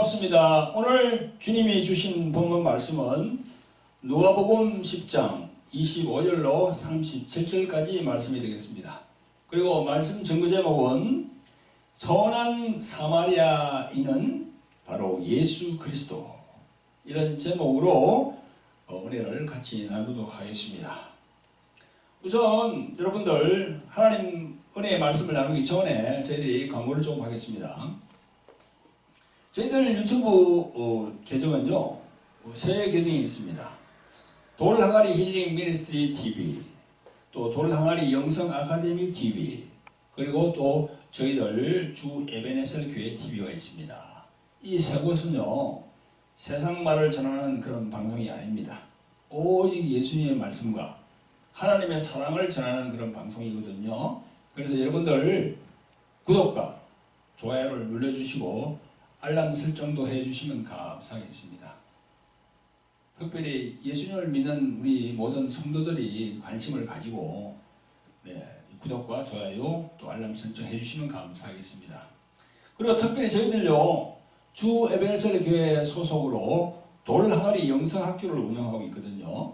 반갑습니다. 오늘 주님이 주신 본문 말씀은 누가복음 10장 25절로 37절까지 말씀이 되겠습니다. 그리고 말씀 전구 제목은 선한 사마리아인은 바로 예수 그리스도, 이런 제목으로 은혜를 같이 나누도록 하겠습니다. 우선 여러분들 하나님 은혜의 말씀을 나누기 전에 저희들이 광고를 좀 하겠습니다. 저희들 유튜브 계정은요, 세 계정이 있습니다. 돌항아리 힐링 미니스트리 TV, 또 돌항아리 영성 아카데미 TV, 그리고 또 저희들 주 에베네셀 교회 TV가 있습니다. 이 세 곳은요, 세상 말을 전하는 그런 방송이 아닙니다. 오직 예수님의 말씀과 하나님의 사랑을 전하는 그런 방송이거든요. 그래서 여러분들 구독과 좋아요를 눌러주시고 알람 설정도 해주시면 감사하겠습니다. 특별히 예수님을 믿는 우리 모든 성도들이 관심을 가지고 구독과 좋아요 또 알람 설정 해주시면 감사하겠습니다. 그리고 특별히 저희들요, 주 에베네셀 교회 소속으로 돌항아리 영성학교를 운영하고 있거든요.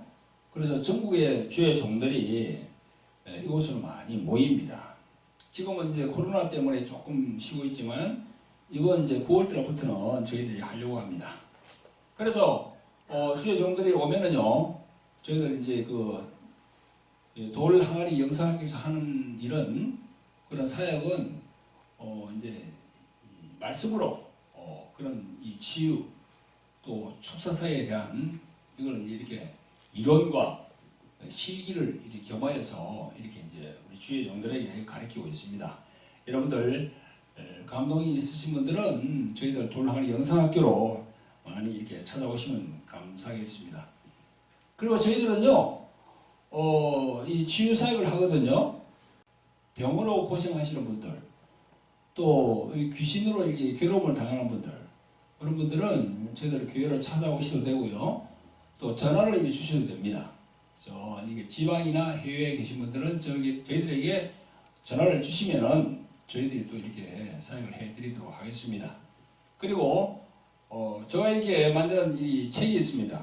그래서 전국의 주의 종들이 이곳으로 많이 모입니다. 지금은 이제 코로나 때문에 조금 쉬고 있지만 이번 이제 9월 달부터는 저희들이 하려고 합니다. 그래서 주의 종들이 오면은요, 저희들 이제 그 돌항아리 영성학교에서 하는 일은, 그런 사역은 이제 말씀으로 그런 이 치유 또 축사사에 대한 이걸 이렇게 이론과 실기를 이렇게 겸하여서 이렇게 이제 우리 주의 종들에게 가르치고 있습니다. 여러분들 감동이 있으신 분들은 저희들 돌항아리 영성학교로 많이 이렇게 찾아오시면 감사하겠습니다. 그리고 저희들은요, 이 치유사역을 하거든요. 병으로 고생하시는 분들, 또 귀신으로 이렇게 괴로움을 당하는 분들, 그런 분들은 저희들 교회로 찾아오셔도 되고요. 또 전화를 이제 주셔도 됩니다. 그래서 이게 지방이나 해외에 계신 분들은 저희들에게 전화를 주시면은 저희들이 또 이렇게 사역을 해드리도록 하겠습니다. 그리고 제가 이렇게 만든 이 책이 있습니다.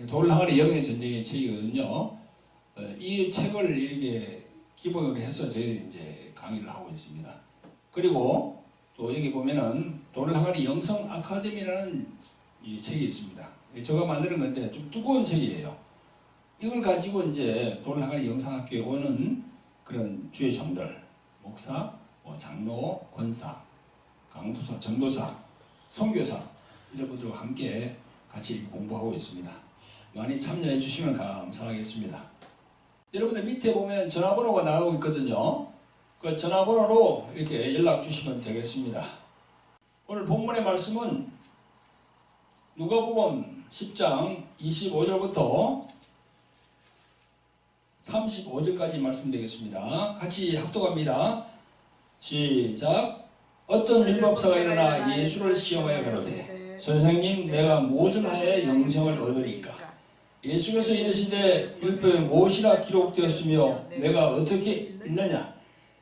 돌항아리 영의 전쟁의 책이거든요. 이 책을 이렇게 기본으로 해서 저희들이 이제 강의를 하고 있습니다. 그리고 또 여기 보면은 돌항아리 영성 아카데미라는 이 책이 있습니다. 제가 만드는 건데 좀 두꺼운 책이에요. 이걸 가지고 이제 돌항아리 영성학교에 오는 그런 주의 종들, 목사, 장로, 권사, 강도사, 전도사, 선교사, 이런 분들과 함께 같이 공부하고 있습니다. 많이 참여해 주시면 감사하겠습니다. 여러분들 밑에 보면 전화번호가 나오고 있거든요. 그 전화번호로 이렇게 연락 주시면 되겠습니다. 오늘 본문의 말씀은 누가복음 10장 25절부터 35절까지 말씀드리겠습니다. 같이 합독합니다. 시작. 어떤 율법사가 일어나 예수를 시험하여 가로되 선생님, 내가 무엇을 하여 영생을 얻으리까? 예수께서 이르시되 율법에 무엇이라 기록되었으며 내가 어떻게 읽느냐?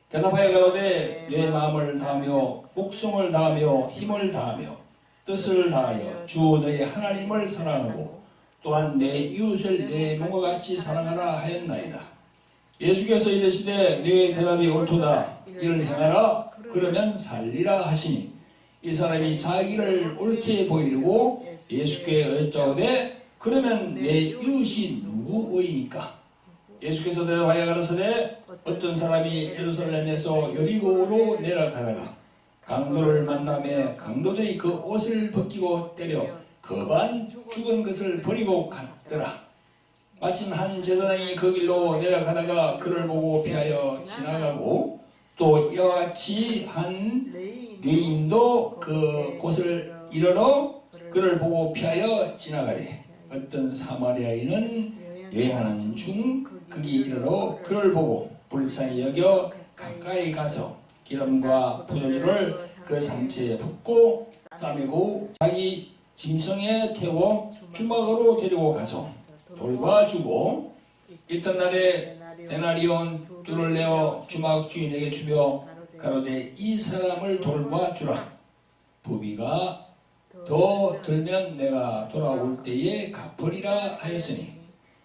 대답하여 가로되 내 마음을 다하며 목숨을 다하며 힘을 다하며 뜻을 다하여 주 너희 하나님을 사랑하고 또한 내 이웃을 내 몸과 같이 사랑하라 하였나이다. 예수께서 이르시되 너의 대답이 옳도다. 이를 행하라. 그러면 살리라 하시니 이 사람이 자기를 옳게 보이려고 예수께 여짜오되 그러면 내 이웃이 누구의니까? 예수께서 대답하여 가라사대 어떤 사람이 예루살렘에서 여리고로 내려가다가 강도를 만나매 강도들이 그 옷을 벗기고 때려 거반 죽은 것을 버리고 갔더라. 마침 한 제사장이 그 길로 내려가다가 그를 보고 피하여 지나가고 또 이와 같이 한 뇌인도 그 곳을 이르러 그를 보고 피하여 지나가되 어떤 사마리아인은 여행하는 중 거기 이르러 그를 보고 불쌍히 여겨 가까이 가서 기름과 포도주를 그 상처에 붓고 싸매고 자기 짐승에 태워 주막으로 데리고 가서 돌봐주고 있던 날에 데나리온 둘을 내어 주막 주인에게 주며 가로되 이 사람을 돌봐주라. 부비가 더 들면 내가 돌아올 때에 갚으리라 하였으니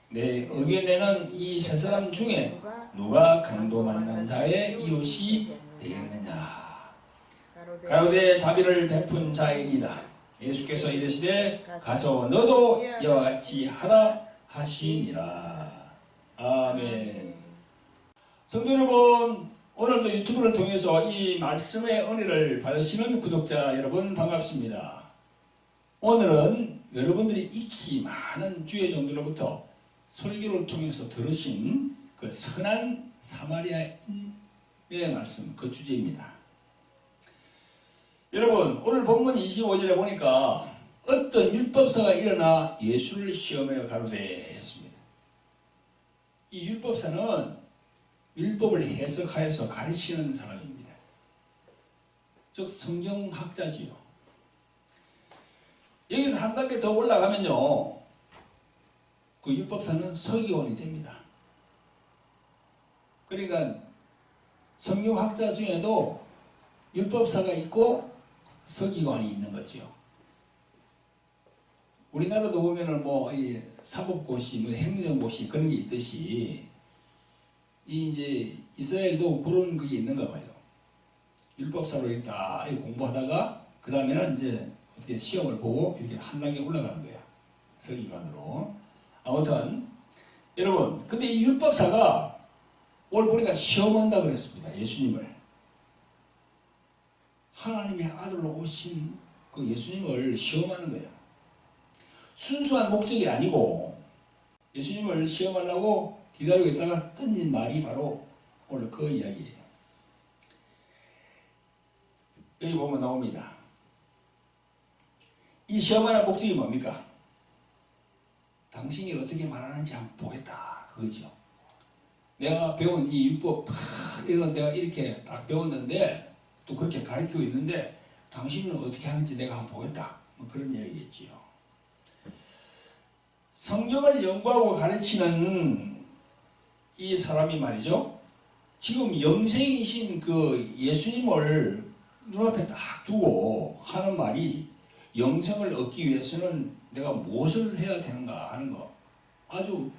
내 의견에는 이 세 사람 중에 누가 강도 만난 자의 이웃이 되겠느냐. 가로되 자비를 베푼 자이니이다. 예수께서 이르시되 가서 너도 이와 같이 하라 하시니라. 아멘. 성도 여러분, 오늘도 유튜브를 통해서 이 말씀의 은혜를 받으시는 구독자 여러분 반갑습니다. 오늘은 여러분들이 익히 많은 주의 종들로부터 설교를 통해서 들으신 그 선한 사마리아인의 말씀, 그 주제입니다. 여러분, 오늘 본문 25절에 보니까 어떤 율법사가 일어나 예수를 시험하여 가로되 했습니다. 이 율법사는 율법을 해석하여서 가르치는 사람입니다. 즉 성경학자지요. 여기서 한 단계 더 올라가면요, 그 율법사는 서기관이 됩니다. 그러니까 성경학자 중에도 율법사가 있고 서기관이 있는 거죠. 우리나라도 보면은 이 사법고시, 행정고시 그런 게 있듯이 이제 이스라엘도 그런 게 있는가 봐요. 율법사로 이렇게 다 공부하다가 그 다음에는 이제 어떻게 시험을 보고 이렇게 한 단계 올라가는 거야. 서기관으로. 아무튼 여러분, 근데 이 율법사가 오늘 보니까 시험한다 그랬습니다. 예수님을. 하나님의 아들로 오신 그 예수님을 시험하는 거예요. 순수한 목적이 아니고 예수님을 시험하려고 기다리고 있다가 던진 말이 바로 오늘 그 이야기예요. 여기 보면 나옵니다. 이 시험하는 목적이 뭡니까? 당신이 어떻게 말하는지 한번 보겠다, 그거죠. 내가 배운 이 율법 이런 내가 이렇게 딱 배웠는데 또 그렇게 가르치고 있는데 당신은 어떻게 하는지 내가 한번 보겠다, 그런 이야기겠지요. 성경을 연구하고 가르치는 이 사람이 말이죠, 지금 영생이신 그 예수님을 눈앞에 딱 두고 하는 말이, 영생을 얻기 위해서는 내가 무엇을 해야 되는가 하는 거, 아주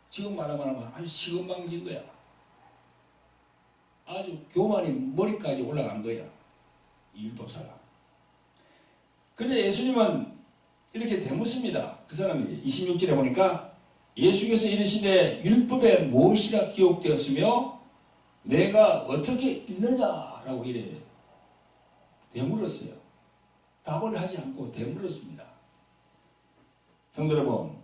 지금 말하면 아주 시금방진 거야. 아주 교만이 머리까지 올라간 거야, 이 율법사가. 그런데 예수님은 이렇게 대묻습니다. 그 사람이 26절에 보니까 예수께서 이르시되 율법에 무엇이라 기록되었으며 내가 어떻게 읽느냐라고 이래 대물었어요. 답을 하지 않고 대물었습니다. 성도 여러분,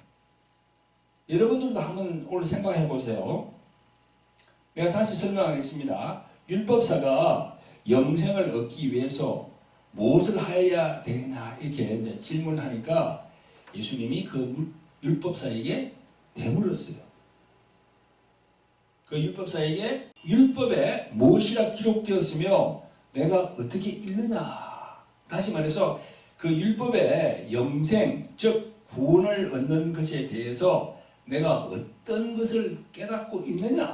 여러분들도 한번 오늘 생각해 보세요. 내가 다시 설명하겠습니다. 율법사가 영생을 얻기 위해서 무엇을 하여야 되겠냐 이렇게 이제 질문하니까 예수님이 그 율법사에게 대물었어요. 그 율법사에게 율법에 무엇이라 기록되었으며 내가 어떻게 읽느냐. 다시 말해서 그 율법의 영생, 즉 구원을 얻는 것에 대해서 내가 어떤 것을 깨닫고 있느냐,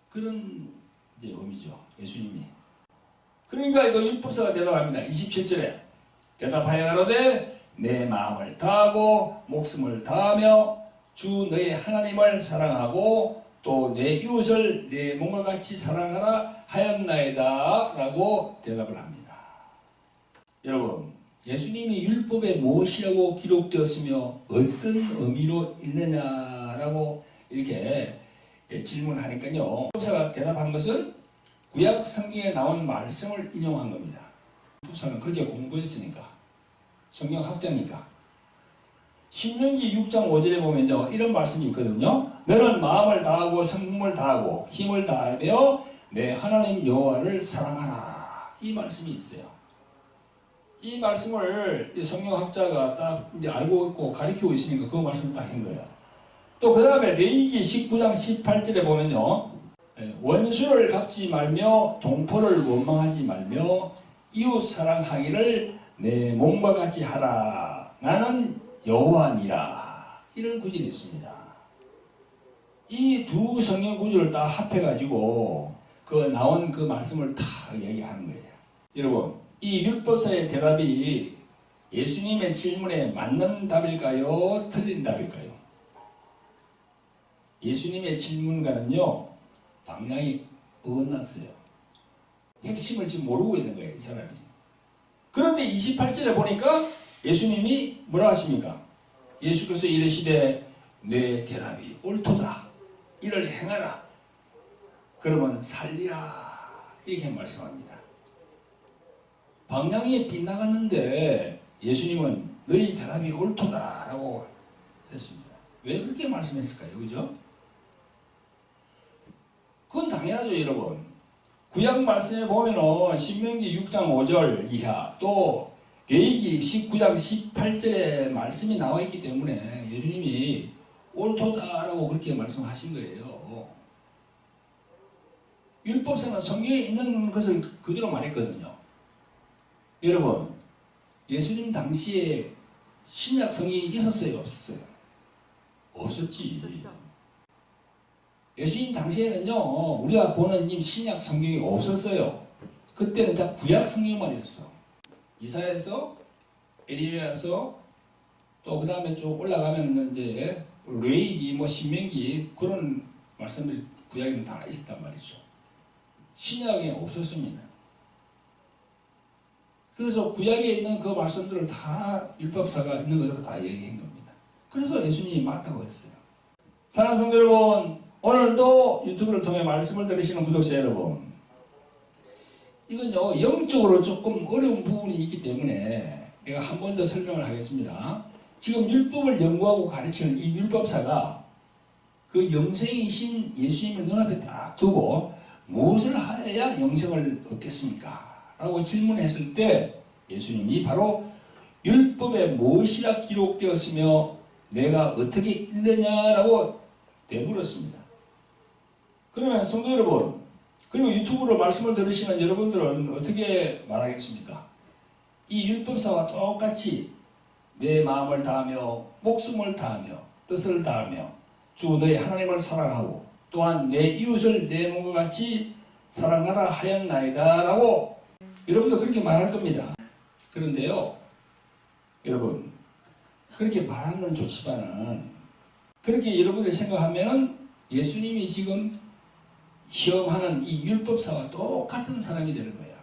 그런 이제 의미죠, 예수님이. 그러니까 이거 율법사가 대답합니다. 27절에 대답하여 가로되 내 마음을 다하고 목숨을 다하며 주 너의 하나님을 사랑하고 또 내 이웃을 내 몸과 같이 사랑하라 하였나이다 라고 대답을 합니다. 여러분, 예수님이 율법에 무엇이라고 기록되었으며 어떤 의미로 읽느냐라고 이렇게 질문하니까요, 율법사가 대답한 것은 구약 성경에 나온 말씀을 인용한 겁니다. 율법사는 그렇게 공부했으니까, 성경학자니까. 신명기 6장 5절에 보면요, 이런 말씀이 있거든요. 너는 마음을 다하고 성품을 다하고 힘을 다하며 내 하나님 여호와를 사랑하라. 이 말씀이 있어요. 이 말씀을 성경학자가 딱 이제 알고 있고 가르치고 있으니까 그 말씀을 딱 한 거예요. 또 그 다음에 레위기 19장 18절에 보면요, 원수를 갚지 말며 동포를 원망하지 말며 이웃 사랑하기를 내 몸과 같이 하라. 나는 여호와니라. 이런 구절이 있습니다. 이 두 성경 구절을 다 합해가지고 그 나온 그 말씀을 다 얘기하는 거예요. 여러분, 이 율법사의 대답이 예수님의 질문에 맞는 답일까요? 틀린 답일까요? 예수님의 질문과는요, 방향이 어긋났어요. 핵심을 지금 모르고 있는 거예요, 이 사람이. 그런데 28절에 보니까 예수님이 뭐라 하십니까? 예수께서 이르시되 내 대답이 옳도다. 이를 행하라. 그러면 살리라. 이렇게 말씀합니다. 방향이 빗나갔는데 예수님은 너희 대답이 옳도다 라고 했습니다. 왜 그렇게 말씀했을까요? 그죠? 그건 당연하죠, 여러분. 구약 말씀에 보면은 신명기 6장 5절 이하 또 레위기 19장 18절에 말씀이 나와 있기 때문에 예수님이 옳도다라고 그렇게 말씀하신 거예요. 율법서는 성경에 있는 것을 그대로 말했거든요. 여러분, 예수님 당시에 신약 성경이 있었어요? 없었어요? 없었지. 예수님 당시에는요, 우리가 보는 신약 성경이 없었어요. 그때는 다 구약 성경만 있었어. 이사야서, 에레미야서, 또 그 다음에 쭉 올라가면 이제 레위기, 신명기 그런 말씀들이 구약에는 다 있었단 말이죠. 신약에 없었습니다. 그래서 구약에 있는 그 말씀들을 다 율법사가 있는 것으로 다 얘기한 겁니다. 그래서 예수님이 맞다고 했어요. 사랑하는 성도 여러분, 오늘도 유튜브를 통해 말씀을 들으시는 구독자 여러분, 이건요 영적으로 조금 어려운 부분이 있기 때문에 내가 한 번 더 설명을 하겠습니다. 지금 율법을 연구하고 가르치는 이 율법사가 그 영생이신 예수님을 눈앞에 딱 두고 무엇을 하여야 영생을 얻겠습니까? 라고 질문했을 때 예수님이 바로 율법에 무엇이라 기록되었으며 내가 어떻게 읽느냐라고 되물었습니다. 그러면 성도 여러분, 그리고 유튜브로 말씀을 들으시는 여러분들은 어떻게 말하겠습니까? 이 율법사와 똑같이 내 마음을 다하며 목숨을 다하며 뜻을 다하며 주 너의 하나님을 사랑하고 또한 내 이웃을 내 몸과 같이 사랑하라 하였나이다 라고 여러분도 그렇게 말할 겁니다. 그런데요, 여러분, 그렇게 말하는 건 좋지만은 그렇게 여러분들이 생각하면은 예수님이 지금 시험하는 이 율법사와 똑같은 사람이 되는 거야.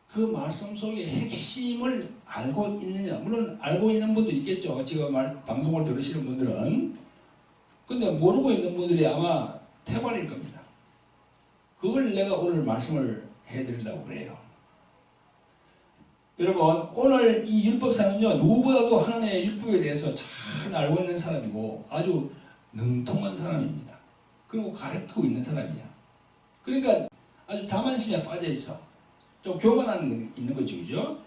그 말씀 속의 핵심을 알고 있느냐? 물론 알고 있는 분도 있겠죠. 지금 방송을 들으시는 분들은. 근데 모르고 있는 분들이 아마 태반일 겁니다. 그걸 내가 오늘 말씀을 해드리려고 그래요. 여러분, 오늘 이 율법사는요, 누구보다도 하나님의 율법에 대해서 잘 알고 있는 사람이고 아주 능통한 사람입니다. 그리고 가르치고 있는 사람이야. 그러니까 아주 자만심에 빠져 있어. 좀 교만한 있는 거죠, 그죠?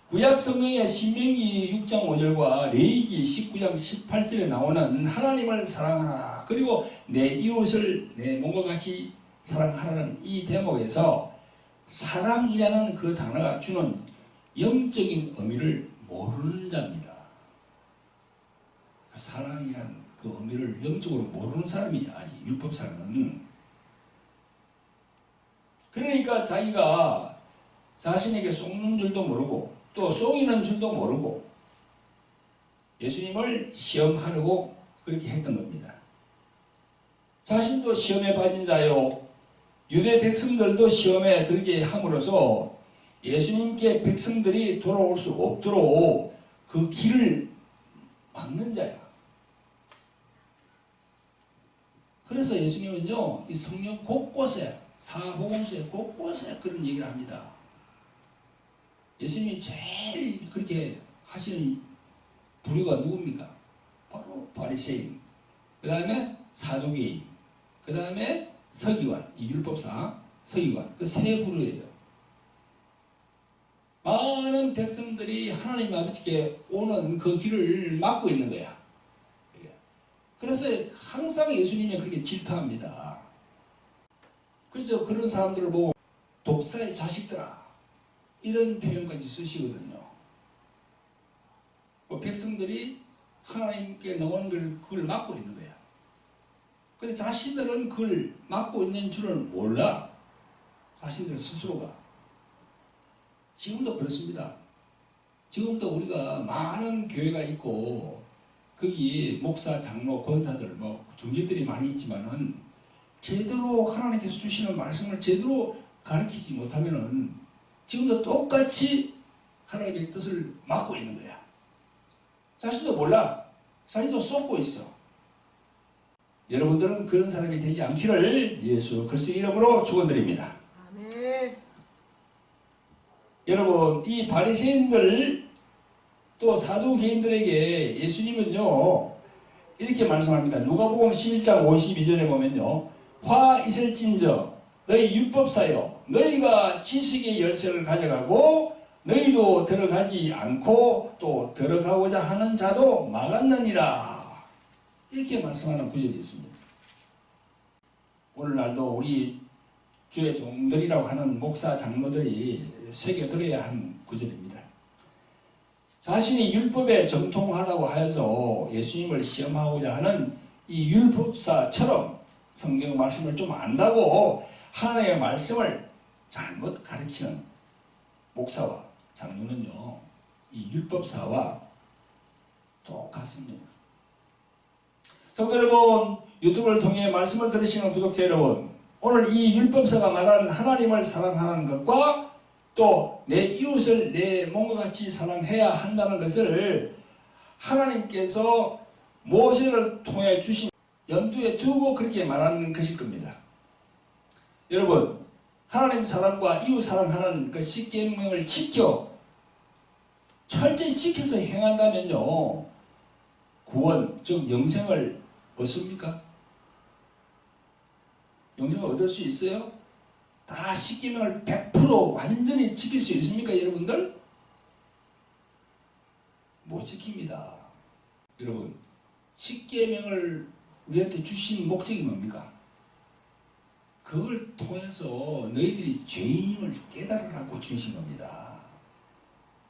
구약 성경의 신명기 6장 5절과 레위기 19장 18절에 나오는 하나님을 사랑하라, 그리고 내 이웃을 내 몸과 같이 사랑하라는 이 대목에서 사랑이라는 그 단어가 주는 영적인 의미를 모르는 자입니다. 사랑이라는 그 의미를 영적으로 모르는 사람이 아직 율법사는. 그러니까 자기가 자신에게 속는 줄도 모르고 또 속이는 줄도 모르고 예수님을 시험하려고 그렇게 했던 겁니다. 자신도 시험에 빠진 자요, 유대 백성들도 시험에 들게 함으로써 예수님께 백성들이 돌아올 수 없도록 그 길을 막는 자야. 그래서 예수님은요, 이 성경 곳곳에, 사복음서에 곳곳에 그런 얘기를 합니다. 예수님이 제일 그렇게 하시는 부류가 누굽니까? 바로 바리새인, 그 다음에 사두개인, 그 다음에 서기관, 이 율법사 서기관, 그 세 부류예요. 많은 백성들이 하나님 아버지께 오는 그 길을 막고 있는 거야. 그래서 항상 예수님이 그렇게 질타합니다. 그래서 그런 사람들을 보고 독사의 자식들아, 이런 표현까지 쓰시거든요. 백성들이 하나님께 나오는 그걸 막고 있는 거야. 근데 자신들은 그걸 막고 있는 줄을 몰라. 자신들 스스로가. 지금도 그렇습니다. 지금도 우리가 많은 교회가 있고 거기 목사, 장로, 권사들, 중직들이 많이 있지만은 제대로 하나님께서 주시는 말씀을 제대로 가르치지 못하면은 지금도 똑같이 하나님의 뜻을 막고 있는 거야. 자신도 몰라. 자신도 쏟고 있어. 여러분들은 그런 사람이 되지 않기를 예수 그리스도의 이름으로 축원드립니다. 아멘. 여러분, 이 바리새인들 또 사두개인들에게 예수님은요 이렇게 말씀합니다. 누가복음 11장 52절에 보면요, 화 있을진저 너희 율법사여 너희가 지식의 열쇠를 가져가고 너희도 들어가지 않고 또 들어가고자 하는 자도 막았느니라, 이렇게 말씀하는 구절이 있습니다. 오늘날도 우리 주의 종들이라고 하는 목사 장로들이 새겨들어야 하는 구절입니다. 자신이 율법에 정통하다고 하여서 예수님을 시험하고자 하는 이 율법사처럼 성경 말씀을 좀 안다고 하나님의 말씀을 잘못 가르치는 목사와 장로는요, 이 율법사와 똑같습니다. 성도 여러분, 유튜브를 통해 말씀을 들으시는 구독자 여러분, 오늘 이 율법사가 말하는 하나님을 사랑하는 것과 또 내 이웃을 내 몸과 같이 사랑해야 한다는 것을 하나님께서 모세를 통해 주신 염두에 두고 그렇게 말하는 것일 겁니다. 여러분, 하나님 사랑과 이웃 사랑하는 그 십계명을 철저히 지켜서 행한다면요, 구원, 즉 영생을 얻습니까? 영생을 얻을 수 있어요? 다 십계명을 100% 완전히 지킬 수 있습니까, 여러분들? 못 지킵니다. 여러분, 십계명을 우리한테 주신 목적이 뭡니까? 그걸 통해서 너희들이 죄인임을 깨달으라고 주신 겁니다.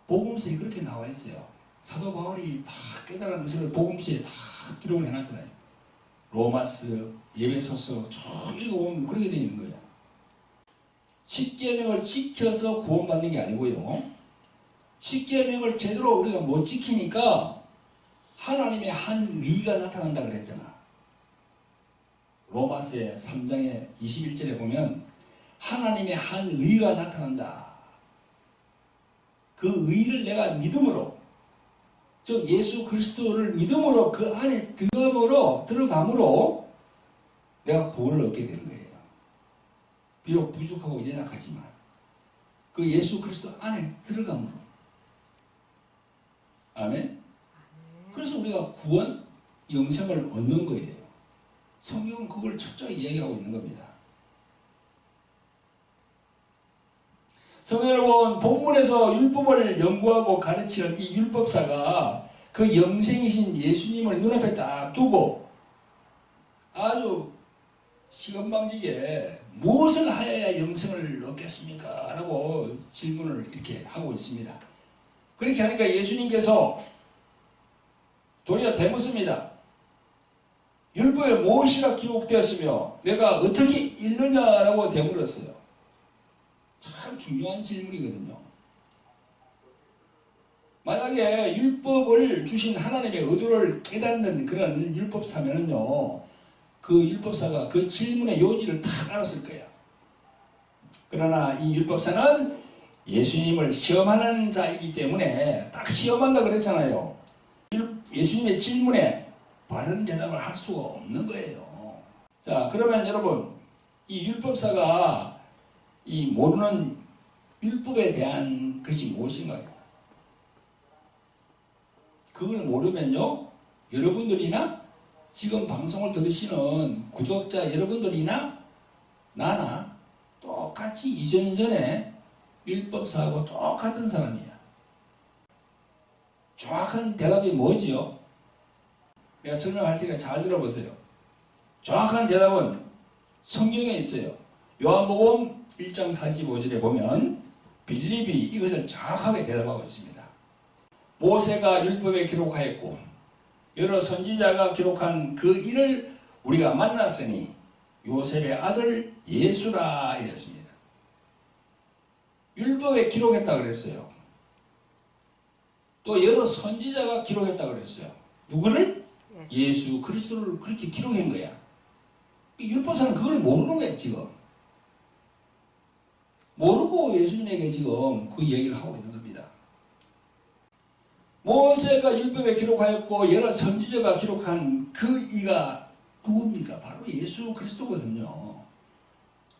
복음서에 그렇게 나와 있어요. 사도 바울이 다 깨달은 것을 복음서에 다 기록을 해놨잖아요. 로마서, 에베소서 쭉 읽어보면 그렇게 되어 있는 거예요. 십계명을 지켜서 구원받는 게 아니고요, 십계명을 제대로 우리가 못 지키니까 하나님의 한 의가 나타난다 그랬잖아. 로마서 3장의 21절에 보면 하나님의 한 의가 나타난다. 그 의를 내가 믿음으로, 즉 예수 그리스도를 믿음으로 그 안에 들어감으로 내가 구원을 얻게 되는 거예요. 비록 부족하고 연약하지만 그 예수 그리스도 안에 들어감으로. 아멘. 그래서 우리가 구원, 영생을 얻는 거예요. 성경은 그걸 철저히 얘기하고 있는 겁니다. 성도 여러분, 본문에서 율법을 연구하고 가르치는 이 율법사가 그 영생이신 예수님을 눈앞에 딱 두고 아주 시건방지게 무엇을 하여야 영생을 얻겠습니까? 라고 질문을 이렇게 하고 있습니다. 그렇게 하니까 예수님께서 도리어 대묻습니다. 율법에 무엇이라 기록되었으며 내가 어떻게 읽느냐라고 대물었어요. 참 중요한 질문이거든요. 만약에 율법을 주신 하나님의 의도를 깨닫는 그런 율법사면은요, 그 율법사가 그 질문의 요지를 다 알았을 거예요. 그러나 이 율법사는 예수님을 시험하는 자이기 때문에 딱 시험한다 그랬잖아요. 예수님의 질문에 바른 대답을 할 수가 없는 거예요. 자, 그러면 여러분, 이 율법사가 이 모르는 율법에 대한 것이 무엇인가요? 그걸 모르면요, 여러분들이나 지금 방송을 들으시는 구독자 여러분들이나 나나 똑같이 이전전에 율법사하고 똑같은 사람이야. 정확한 대답이 뭐지요? 내가 설명할 테니까 잘 들어보세요. 정확한 대답은 성경에 있어요. 요한복음 1장 45절에 보면 빌립이 이것을 정확하게 대답하고 있습니다. 모세가 율법에 기록하였고 여러 선지자가 기록한 그 일을 우리가 만났으니 요셉의 아들 예수라 이랬습니다. 율법에 기록했다 그랬어요. 또 여러 선지자가 기록했다 그랬어요. 누구를? 예수 그리스도를 그렇게 기록한 거야. 율법사는 그걸 모르는 거야 지금. 모르고 예수님에게 지금 그 얘기를 하고 있는 겁니다. 모세가 율법에 기록하였고 여러 선지자가 기록한 그 이가 누굽니까? 바로 예수 그리스도거든요.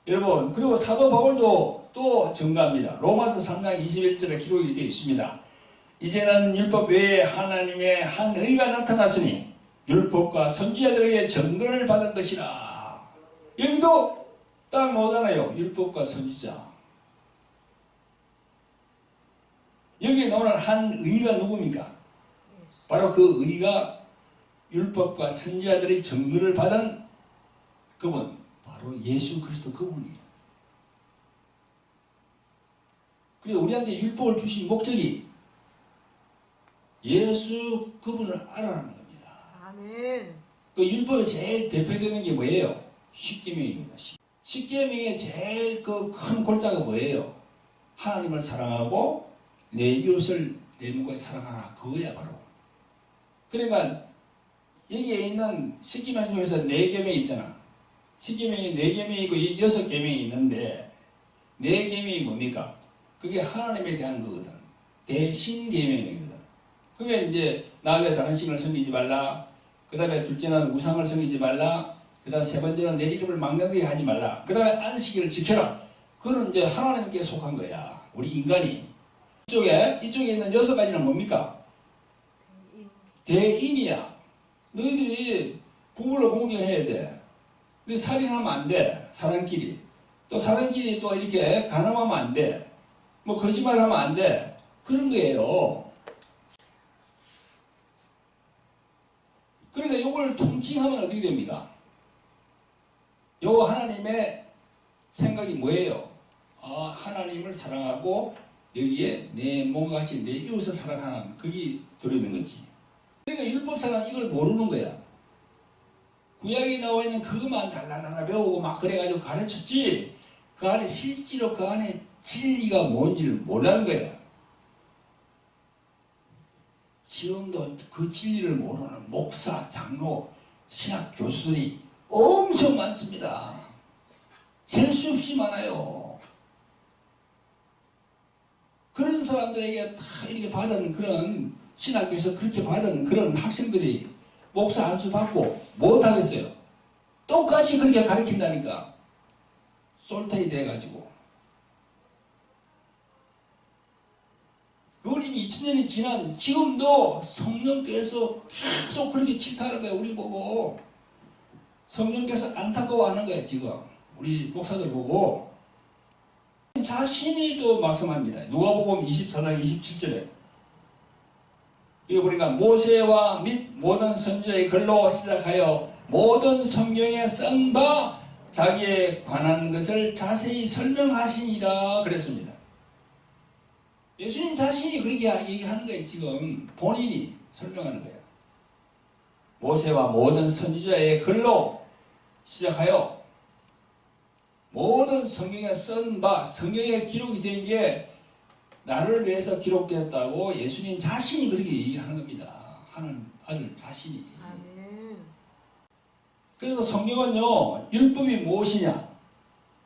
여러분, 그리고 사도 바울도 또 증거합니다. 로마서 3장 21절에 기록이 되어 있습니다. 이제는 율법 외에 하나님의 한 의가 나타났으니 율법과 선지자들에게 증거를 받은 것이라. 여기도 딱 나오잖아요. 율법과 선지자. 여기에 나오는 한 의가 누굽니까? 바로 그 의가 율법과 선지자들의 증거를 받은 그분, 바로 예수 그리스도 그분이에요. 그리고 우리한테 율법을 주신 목적이 예수 그분을 알아라는 겁니다. 아멘. 그 율법의 제일 대표되는 게 뭐예요? 십계명입니다. 십계명의 제일 그 큰 골자가 뭐예요? 하나님을 사랑하고 내 이웃을 내 몸과 사랑하라. 그거야 바로. 그러니까 여기에 있는 십계명 중에서 4계명이 있잖아. 십계명이 4계명이고 6계명이 있는데 4계명이 뭡니까? 그게 하나님에 대한 거거든. 대신계명이거든. 그게 이제 나 외에 다른 신을 섬기지 말라. 그 다음에 둘째는 우상을 섬기지 말라. 그 다음 세 번째는 내 이름을 망령되게 하지 말라. 그 다음에 안식일을 지켜라. 그거는 이제 하나님께 속한 거야. 우리 인간이. 이쪽에 있는 6가지는 뭡니까? 대인이야. 너희들이 부부를 공경해야 돼. 근데 살인하면 안 돼. 사람끼리. 또 사람끼리 또 이렇게 간음하면 안 돼. 뭐 거짓말하면 안 돼. 그런 거예요. 그러니까 이걸 통칭하면 어떻게 됩니까? 요 하나님의 생각이 뭐예요? 하나님을 사랑하고 여기에 내 몸과 같이 내 이웃을 사랑하는 그게 들어있는 거지. 그러니까 율법사는 이걸 모르는 거야. 구약에 나와 있는 그것만 달라달라 배우고 막 그래가지고 가르쳤지 그 안에 실제로 그 안에 진리가 뭔지를 몰라는 거야. 지금도 그 진리를 모르는 목사, 장로, 신학 교수들이 엄청 많습니다. 셀 수 없이 많아요. 그런 사람들에게 다 이렇게 받은 그런 신학교에서 그렇게 받은 그런 학생들이 목사 안수 받고 못하겠어요. 똑같이 그렇게 가르친다니까. 솔테이 돼가지고. 그걸 이미 2000년이 지난 지금도 성령께서 계속 그렇게 질타하는 거예요. 우리 보고. 성령께서 안타까워하는 거예요. 지금. 우리 목사들 보고. 자신이 또 말씀합니다. 누가복음 24장 27절에. 이거 보니까 모세와 및 모든 선지자의 글로 시작하여 모든 성경에 쓴 바 자기에 관한 것을 자세히 설명하시니라 그랬습니다. 예수님 자신이 그렇게 얘기하는 거예요. 지금 본인이 설명하는 거예요. 모세와 모든 선지자의 글로 시작하여 모든 성경에 쓴 바 성경에 기록이 된 게 나를 위해서 기록되었다고 예수님 자신이 그렇게 얘기하는 겁니다. 하는 아들 자신이. 아멘. 그래서 성경은요, 율법이 무엇이냐,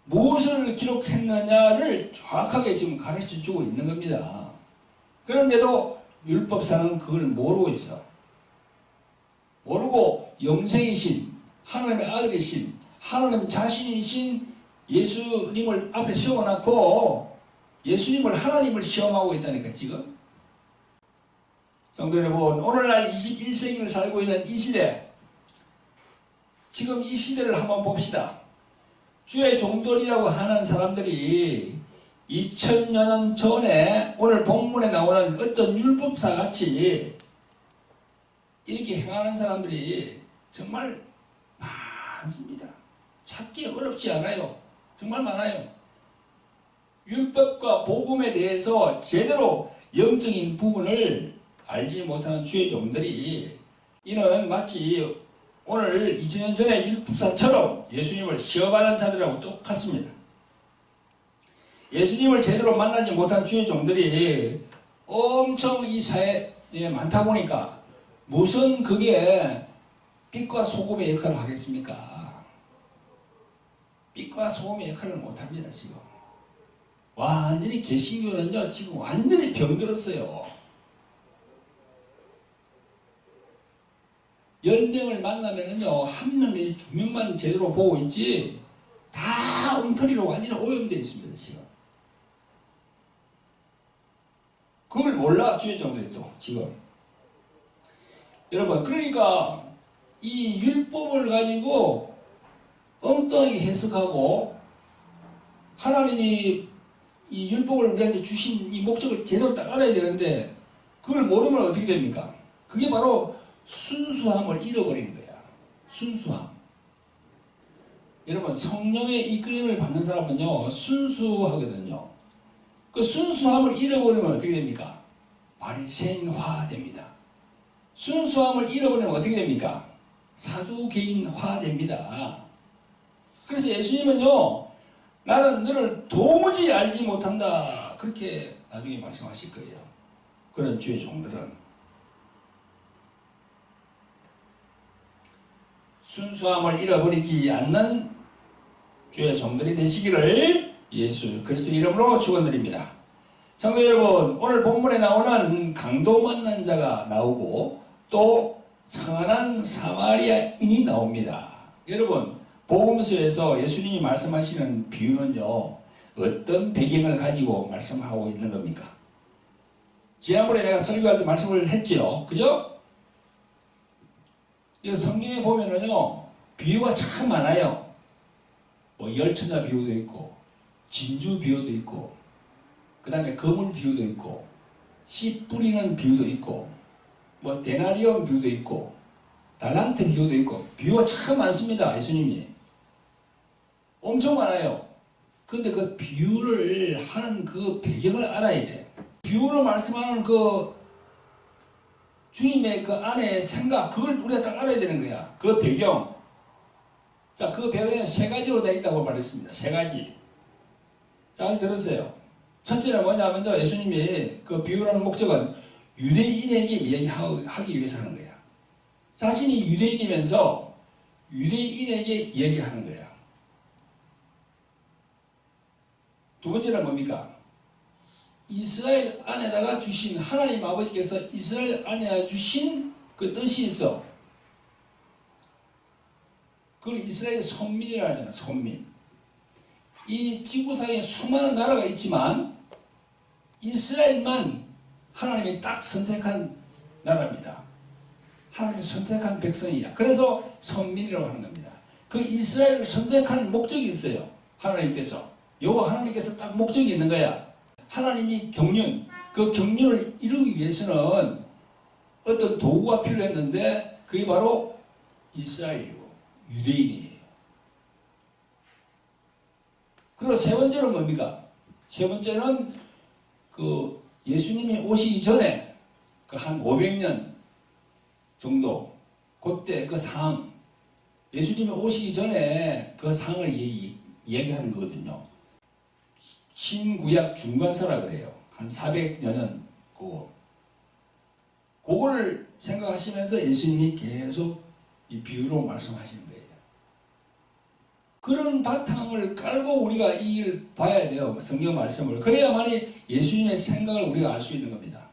무엇을 기록했느냐를 정확하게 지금 가르쳐 주고 있는 겁니다. 그런데도 율법사는 그걸 모르고 있어. 모르고 영생이신, 하나님의 아들이신, 하나님 자신이신 예수님을 앞에 세워놓고 예수님을 하나님을 시험하고 있다니까 지금. 성도 여러분, 오늘날 21세기를 살고 있는 이 시대, 지금 이 시대를 한번 봅시다. 주의 종들이라고 하는 사람들이 2000여 년 전에 오늘 본문에 나오는 어떤 율법사 같이 이렇게 행하는 사람들이 정말 많습니다. 찾기 어렵지 않아요. 정말 많아요. 율법과 복음에 대해서 제대로 영적인 부분을 알지 못하는 주의 종들이 이는 마치 오늘 2000년 전에 율법사처럼 예수님을 시험하는 자들하고 똑같습니다. 예수님을 제대로 만나지 못한 주의 종들이 엄청 이 사회에 많다 보니까 무슨 그게 빛과 소금의 역할을 하겠습니까? 빛과 소금의 역할을 못합니다. 지금 완전히 개신교는요 지금 완전히 병들었어요. 10명을 만나면은요 1명 내지 2명만 제대로 보고 있지 다 엉터리로 완전히 오염되어 있습니다. 지금 그걸 몰라 주의 종들이 또 지금. 여러분 그러니까 이 율법을 가지고 엉뚱하게 해석하고 하나님이 이 율법을 우리한테 주신 이 목적을 제대로 딱 알아야 되는데 그걸 모르면 어떻게 됩니까? 그게 바로 순수함을 잃어버리는 거야. 순수함. 여러분 성령의 이끌림을 받는 사람은요 순수하거든요. 그 순수함을 잃어버리면 어떻게 됩니까? 바리새인화 됩니다. 순수함을 잃어버리면 어떻게 됩니까? 사두개인화 됩니다. 그래서 예수님은요 나는 너를 도무지 알지 못한다 그렇게 나중에 말씀하실 거예요. 그런 주의 종들은 순수함을 잃어버리지 않는 주의 종들이 되시기를 예수 그리스도 이름으로 축원드립니다. 성도 여러분, 오늘 본문에 나오는 강도 만난 자가 나오고 또 청한한 사마리아인이 나옵니다. 여러분 복음서에서 예수님이 말씀하시는 비유는요 어떤 배경을 가지고 말씀하고 있는 겁니까? 지난번에 내가 설교할 때 말씀을 했지요. 그죠? 이 성경에 보면은요 비유가 참 많아요. 뭐 열처자 비유도 있고 진주 비유도 있고 그 다음에 거물 비유도 있고 씨 뿌리는 비유도 있고 뭐 데나리온 비유도 있고 달란트 비유도 있고 비유가 참 많습니다. 예수님이 엄청 많아요. 근데 그 비유를 하는 그 배경을 알아야 돼. 비유로 말씀하는 그 주님의 그 안에 생각 그걸 우리가 딱 알아야 되는 거야. 그 배경. 자, 그 배경에 3가지로 되어 있다고 말했습니다. 3가지. 잘 들으세요. 첫째는 뭐냐면요. 예수님이 그 비유라는 목적은 유대인에게 이야기하기 위해서 하는 거야. 자신이 유대인이면서 유대인에게 이야기하는 거야. 두 번째는 뭡니까? 이스라엘 안에다가 주신 하나님 아버지께서 이스라엘 안에 주신 그 뜻이 있어. 그걸 이스라엘 선민이라고 하잖아. 선민. 이 지구상에 수많은 나라가 있지만 이스라엘만 하나님이 딱 선택한 나라입니다. 하나님이 선택한 백성이야. 그래서 선민이라고 하는 겁니다. 그 이스라엘을 선택한 목적이 있어요. 하나님께서. 요거 하나님께서 딱 목적이 있는 거야. 하나님이 경륜, 그 경륜을 이루기 위해서는 어떤 도구가 필요했는데 그게 바로 이스라엘이고 유대인이에요. 그리고 세 번째는 뭡니까? 세 번째는 그 예수님이 오시기 전에 그 한 500년 정도 그때 그 상황 예수님이 오시기 전에 그 상황을 얘기하는 거거든요. 신구약 중간서라 그래요. 한 400여 년 그거를 생각하시면서 예수님이 계속 이 비유로 말씀하시는 거예요. 그런 바탕을 깔고 우리가 이 일을 봐야 돼요. 성경 말씀을. 그래야만이 예수님의 생각을 우리가 알 수 있는 겁니다.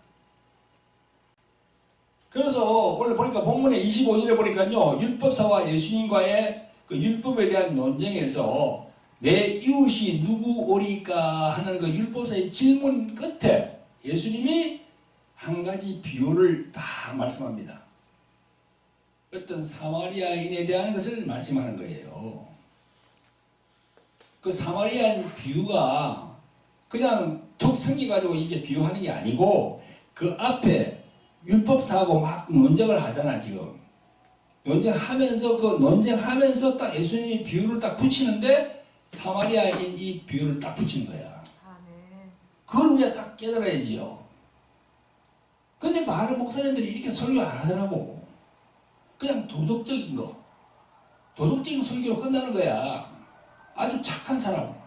그래서 오늘 보니까 본문의 25절에 보니까요. 율법사와 예수님과의 그 율법에 대한 논쟁에서 내 이웃이 누구 오리까 하는 그 율법사의 질문 끝에 예수님이 한 가지 비유를 다 말씀합니다. 어떤 사마리아인에 대한 것을 말씀하는 거예요. 그 사마리아인 비유가 그냥 툭 생겨가지고 이게 비유하는 게 아니고 그 앞에 율법사하고 막 논쟁을 하잖아 지금. 논쟁하면서 그 논쟁하면서 딱 예수님이 비유를 딱 붙이는데 사마리아인 이 비유를 딱 붙인 거야. 그걸 우리가 딱 깨달아야지요. 근데 많은 목사님들이 이렇게 설교 안 하더라고. 그냥 도덕적인 거. 도덕적인 설교로 끝나는 거야. 아주 착한 사람.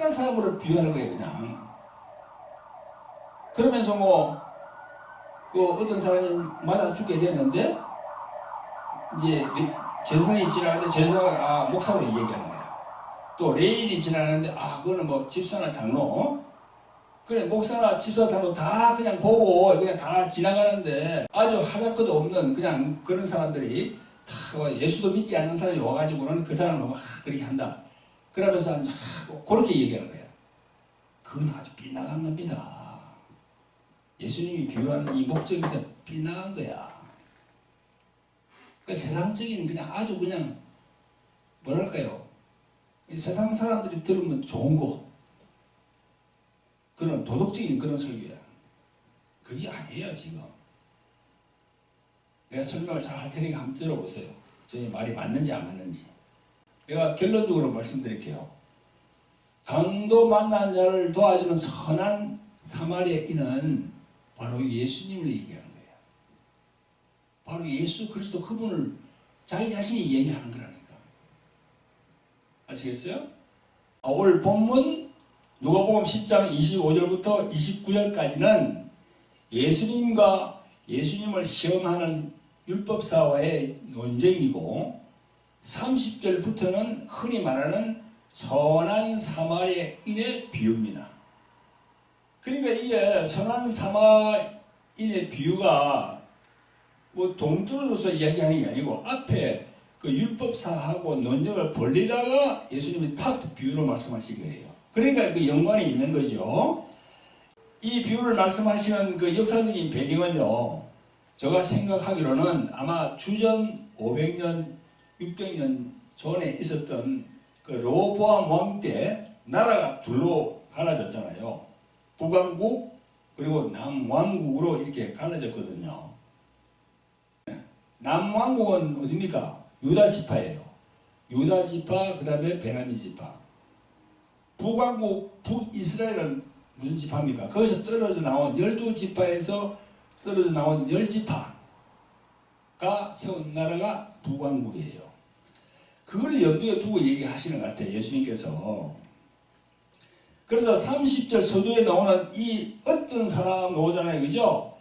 착한 사람으로 비유하는 거예요, 그냥. 그러면서 뭐, 어떤 사람이 맞아 죽게 됐는데, 이제, 제사상이 지나는데, 제사가, 목사로 얘기하는 거야. 또, 레인이 지나는데, 그거는 뭐, 집사나 장로, 그래, 목사나 집사 장로 다 그냥 보고, 그냥 다 지나가는데, 아주 하자것도 없는 그냥 그런 사람들이, 다 예수도 믿지 않는 사람이 와가지고는 그 사람을 막 그렇게 한다. 그러면서 그렇게 얘기하는 거야. 그건 아주 빗나간 겁니다. 예수님이 비유하는 이 목적에서 빗나간 거야. 그러니까 세상적인 그냥 아주 그냥 뭐랄까요? 세상 사람들이 들으면 좋은 거, 그런 도덕적인 그런 설교야. 그게 아니에요 지금. 내가 설명을 잘 할 테니까 한번 들어보세요. 제 말이 맞는지 안 맞는지. 내가 결론적으로 말씀드릴게요. 강도 만난 자를 도와주는 선한 사마리아인은 바로 예수님을 얘기하는 거예요. 바로 예수 그리스도 그분을 자기 자신이 얘기하는 거라니까. 아시겠어요? 오늘 본문 누가복음 10장 25절부터 29절까지는 예수님과 예수님을 시험하는 율법사와의 논쟁이고, 30절부터는 흔히 말하는 선한 사마리아인의 비유입니다. 그러니까 이게 선한 사마리아인의 비유가 뭐 동떨어져서 이야기하는 게 아니고, 앞에 그 율법사하고 논쟁을 벌리다가 예수님이 탁 비유로 말씀하신 거예요. 그러니까 그 연관이 있는 거죠. 이 비유를 말씀하시는 그 역사적인 배경은요, 제가 생각하기로는 아마 주전 500년, 600년 전에 있었던 그 르호보암 왕 때 나라가 둘로 갈라졌잖아요. 북왕국 그리고 남왕국으로 이렇게 갈라졌거든요. 남왕국은 어디입니까? 유다 지파예요. 유다 지파, 그 다음에 베냐민 지파. 북왕국, 북이스라엘은 무슨 지파입니까? 거기서 떨어져 나온 12지파에서 떨어져 나온 10지파가 세운 나라가 북왕국이에요. 그걸 염두에 두고 얘기하시는 것 같아요, 예수님께서. 그래서 30절 서두에 나오는 이 어떤 사람 나오잖아요, 그죠?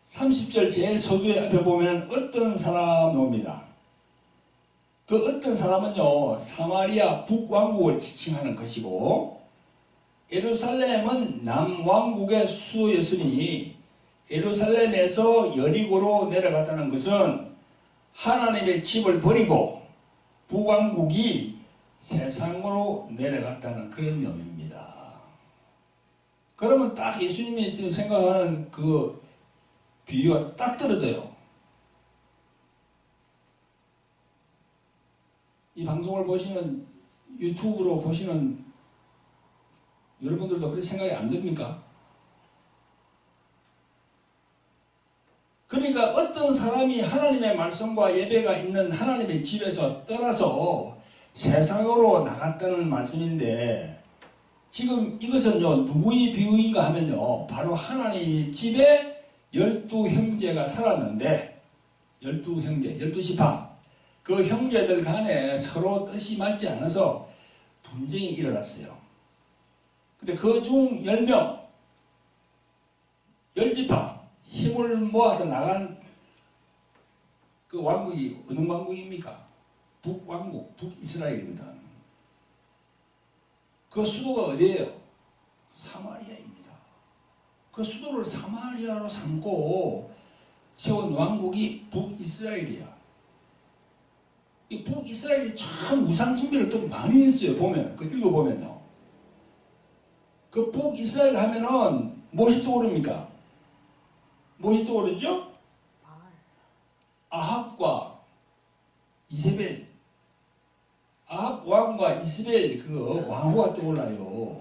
30절 제일 서두에 앞에 보면 어떤 사람 나옵니다. 그 어떤 사람은요, 사마리아 북왕국을 지칭하는 것이고, 예루살렘은 남왕국의 수도였으니 예루살렘에서 여리고로 내려갔다는 것은 하나님의 집을 버리고 북왕국이 세상으로 내려갔다는 그런 의미입니다. 그러면 딱 예수님이 지금 생각하는 그 비유가 딱 떨어져요. 이 방송을 보시는, 유튜브로 보시는 여러분들도 그렇게 생각이 안 듭니까? 그러니까 어떤 사람이 하나님의 말씀과 예배가 있는 하나님의 집에서 떠나서 세상으로 나갔다는 말씀인데, 지금 이것은요, 누구의 비유인가 하면요, 바로 하나님의 집에 12형제가 살았는데, 12형제, 12지파, 그 형제들 간에 서로 뜻이 맞지 않아서 분쟁이 일어났어요. 근데 그 중 10명, 10지파, 힘을 모아서 나간 그 왕국이 어느 왕국입니까? 북왕국, 북이스라엘입니다. 그 수도가 어디예요? 사마리아입니다. 그 수도를 사마리아로 삼고 세운 왕국이 북이스라엘이야. 이 북이스라엘이 참 우상 숭배를 또 많이 했어요. 보면, 그 읽어보면요. 그 북이스라엘 하면은 무엇이 떠오릅니까? 무엇이 떠오르죠? 아합과 이세벨. 아합 왕과 이세벨 그 왕후가 떠올라요.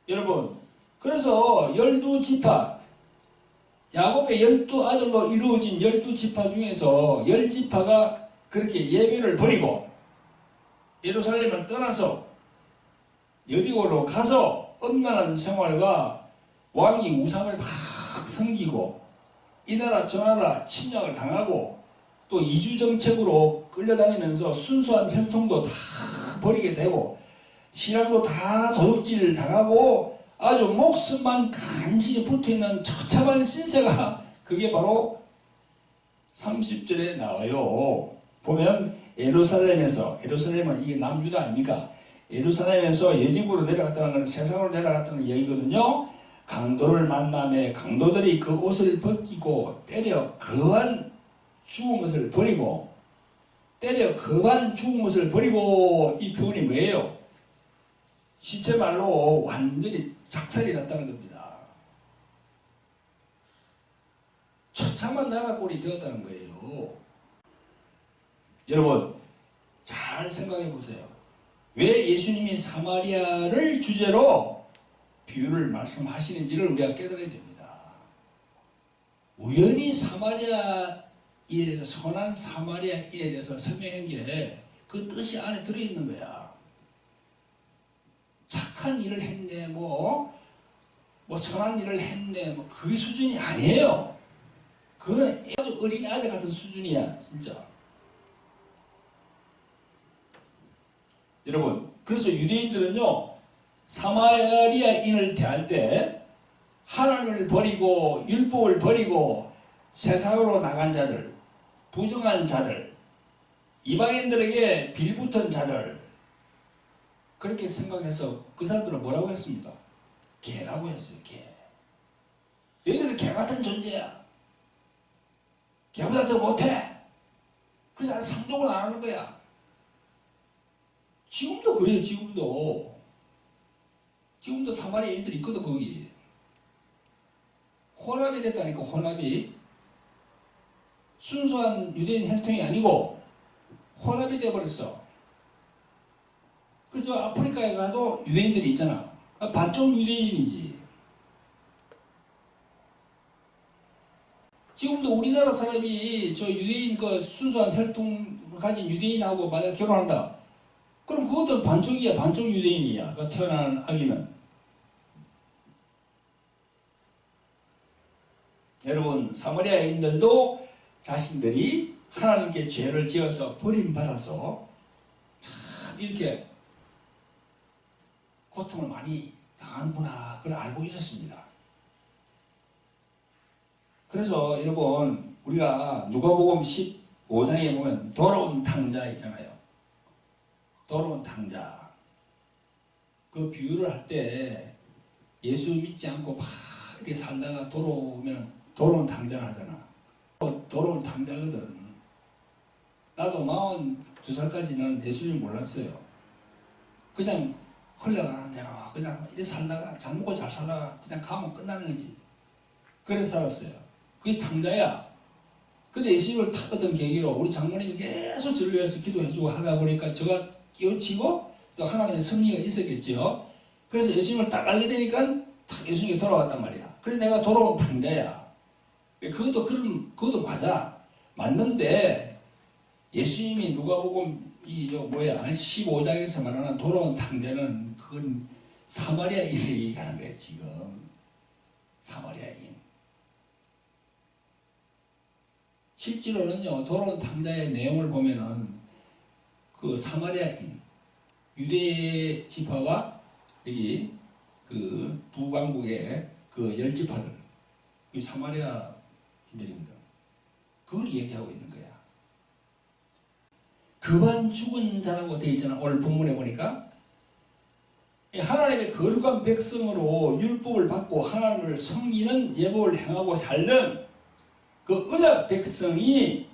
여러분, 그래서 12지파, 야곱의 12아들로 이루어진 12지파 중에서 10지파가 그렇게 예배를 버리고 예루살렘을 떠나서 여리고로 가서 엄란한 생활과 왕이 우상을 막 섬기고 이 나라 저 나라 침략을 당하고 또 이주 정책으로 끌려다니면서 순수한 혈통도 다 버리게 되고 신앙도 다 도둑질 당하고 아주 목숨만 간신히 붙어있는 처참한 신세가 그게 바로 30절에 나와요. 보면 예루살렘은 이게 남유다 아닙니까? 예루살렘에서 예리고로 내려갔다는 건 세상으로 내려갔다는 얘기거든요. 강도를 만남에 강도들이 그 옷을 벗기고 때려 거한 죽은 것을 버리고 이 표현이 뭐예요? 시체 말로 완전히 작살이 났다는 겁니다. 처참한 나라꼴이 되었다는 거예요. 여러분 잘 생각해 보세요. 왜 예수님이 사마리아를 주제로 비유를 말씀하시는지를 우리가 깨달아야 됩니다. 우연히 사마리아에 대해서 선한 사마리아인에 대해서 설명한 게 그 뜻이 안에 들어있는 거야. 착한 일을 했네, 뭐 선한 일을 했네, 그 수준이 아니에요. 그거는 아주 어린 아들 같은 수준이야, 진짜. 여러분, 그래서 유대인들은요, 사마리아인을 대할 때 하나님을 버리고 율법을 버리고 세상으로 나간 자들, 부정한 자들, 이방인들에게 빌붙은 자들, 그렇게 생각해서 그 사람들은 뭐라고 했습니까? 개라고 했어요. 개. 너희들은 개 같은 존재야. 개보다 더 못해. 그래서 상종을 안 하는 거야. 지금도 그래요. 지금도 사마리아인들이 있거든. 거기 혼합이 됐다니까. 혼합이 순수한 유대인 혈통이 아니고 혼합이 돼버렸어. 그래서 아프리카에 가도 유대인들이 있잖아. 반쪽 유대인이지. 지금도 우리나라 사람이 저 유대인 그 순수한 혈통을 가진 유대인하고 만약 결혼한다. 그럼 그것도 반쪽이야. 반쪽 유대인이야. 그 태어난 아기는. 여러분, 사마리아인들도 자신들이 하나님께 죄를 지어서 버림받아서 참 이렇게 고통을 많이 당하는구나, 그걸 알고 있었습니다. 그래서 여러분, 우리가 누가복음 15장에 보면 돌아온 탕자 있잖아요. 돌아온 탕자. 그 비유를 할 때 예수 믿지 않고 막 이렇게 살다가 돌아오면 돌아온 탕자를 하잖아. 돌아온 탕자거든. 나도 42살까지는 예수님 몰랐어요. 그냥 흘러가는 대로 그냥 이렇게 살다가 잘 먹고 잘 살다가 그냥 가면 끝나는 거지. 그래서 살았어요. 그게 탕자야. 근데 예수님을 탔던 계기로 우리 장모님이 계속 저를 위해서 기도해주고 하다 보니까 제가 깨우치고 또 하나님의 섭리가 있었겠죠. 그래서 예수님을 딱 알게 되니까 탁 예수님이 돌아왔단 말이야. 그래서 내가 돌아온 탕자야. 그것도 맞아. 맞는데 예수님이 누가복음 15장에서 말하는 돌아온 탕자는 그건 사마리아인을 얘기하는 거예요. 지금 사마리아인. 실제로는요, 돌아온 탕자의 내용을 보면은 그 사마리아인, 유대 지파와 여기 그 북왕국의 그 10지파들, 이 사마리아인들입니다. 그걸 얘기하고 있는 거야. 그만 죽은 자라고 되어 있잖아. 오늘 본문에 보니까 하나님의 거룩한 백성으로 율법을 받고 하나님을 섬기는 예법을 행하고 살던 그 언약 백성이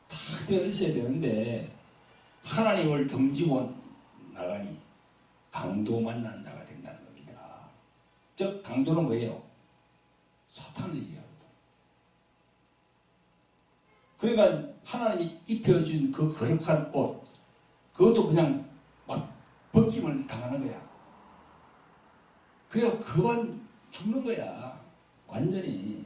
다 되어 있어야 되는데 하나님을 덤지고 나가니 강도 만난 자가 된다는 겁니다. 즉 강도는 뭐예요? 사탄을 얘기하거든. 그러니까 하나님이 입혀준 그 거룩한 옷, 그것도 그냥 막 벗김을 당하는 거야. 그래서 그만 죽는 거야. 완전히.